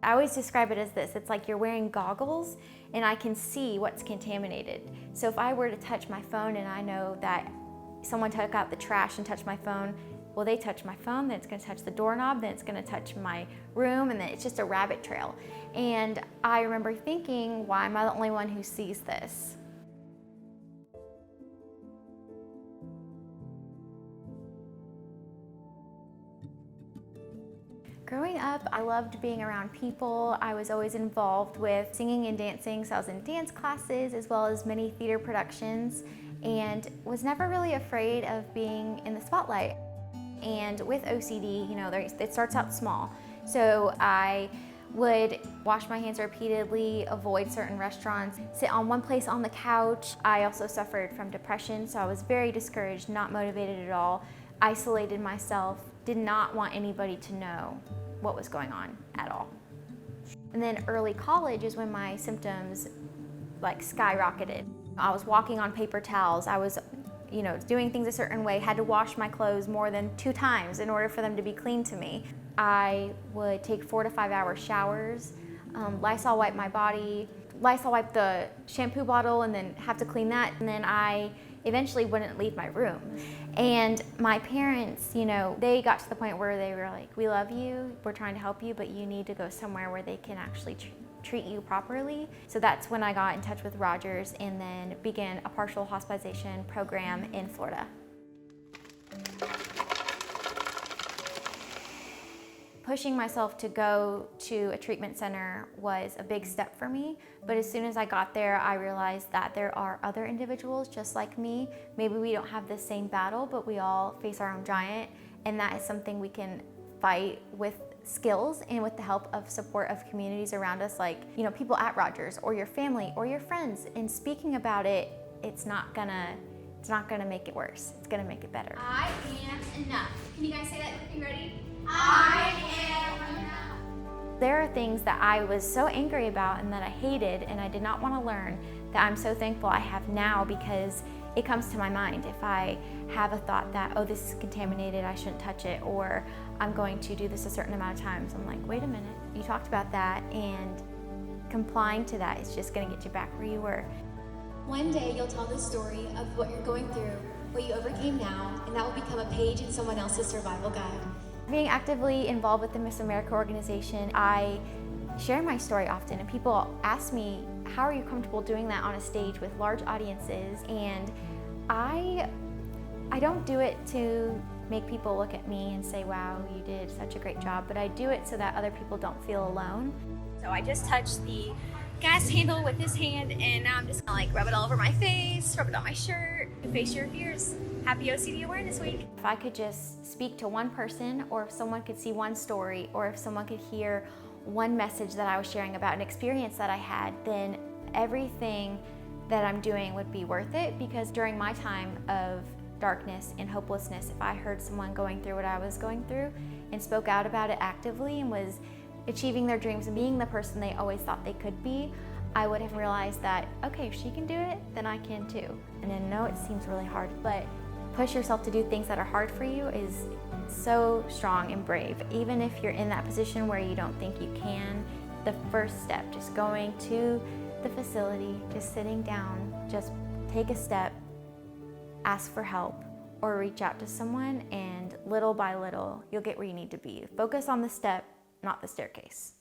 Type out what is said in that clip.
I always describe it as this. It's like you're wearing goggles and I can see what's contaminated. So if I were to touch my phone and I know that someone took out the trash and touched my phone, well, they touch my phone, then it's gonna touch the doorknob, then it's gonna touch my room, and then it's just a rabbit trail. And I remember thinking, why am I the only one who sees this? Growing up, I loved being around people. I was always involved with singing and dancing, so I was in dance classes as well as many theater productions, and was never really afraid of being in the spotlight. And with OCD, you know, it starts out small. So I would wash my hands repeatedly, avoid certain restaurants, sit on one place on the couch. I also suffered from depression, so I was very discouraged, not motivated at all, isolated myself, did not want anybody to know what was going on at all. And then early college is when my symptoms like skyrocketed. I was walking on paper towels. I was, you know, doing things a certain way, had to wash my clothes more than 2 times in order for them to be clean to me. I would take 4 to 5 hour showers, Lysol wipe my body, Lysol wipe the shampoo bottle and then have to clean that, and then I eventually wouldn't leave my room. And my parents, you know, they got to the point where they were like, we love you, we're trying to help you, but you need to go somewhere where they can actually treat you properly. So that's when I got in touch with Rogers and then began a partial hospitalization program in Florida. Pushing myself to go to a treatment center was a big step for me, but as soon as I got there, I realized that there are other individuals just like me. Maybe we don't have the same battle, but we all face our own giant, and that is something we can fight with skills and with the help of support of communities around us, like, you know, people at Rogers or your family or your friends. And speaking about it, it's not gonna make it worse. It's gonna make it better. I am enough. Can you guys say that with me? Ready? I am enough. There are things that I was so angry about and that I hated and I did not want to learn that I'm so thankful I have now, because it comes to my mind. If I have a thought that, oh, this is contaminated, I shouldn't touch it, or I'm going to do this a certain amount of times, I'm like, wait a minute, you talked about that, and complying to that is just going to get you back where you were. One day you'll tell the story of what you're going through, what you overcame now, and that will become a page in someone else's survival guide. Being actively involved with the Miss America organization, I share my story often, and people ask me, how are you comfortable doing that on a stage with large audiences? And I don't do it to make people look at me and say, wow, you did such a great job, but I do it so that other people don't feel alone. So I just touched the gas handle with this hand, and now I'm just gonna like rub it all over my face, rub it on my shirt, and face your fears. Happy OCD Awareness Week. If I could just speak to one person, or if someone could see one story, or if someone could hear one message that I was sharing about an experience that I had, then everything that I'm doing would be worth it. Because during my time of darkness and hopelessness, if I heard someone going through what I was going through and spoke out about it actively and was achieving their dreams and being the person they always thought they could be, I would have realized that, okay, if she can do it, then I can too. And I know it seems really hard, but push yourself to do things that are hard for you is so strong and brave. Even if you're in that position where you don't think you can, the first step, just going to the facility, just sitting down, just take a step, ask for help, or reach out to someone, and little by little, you'll get where you need to be. Focus on the step, not the staircase.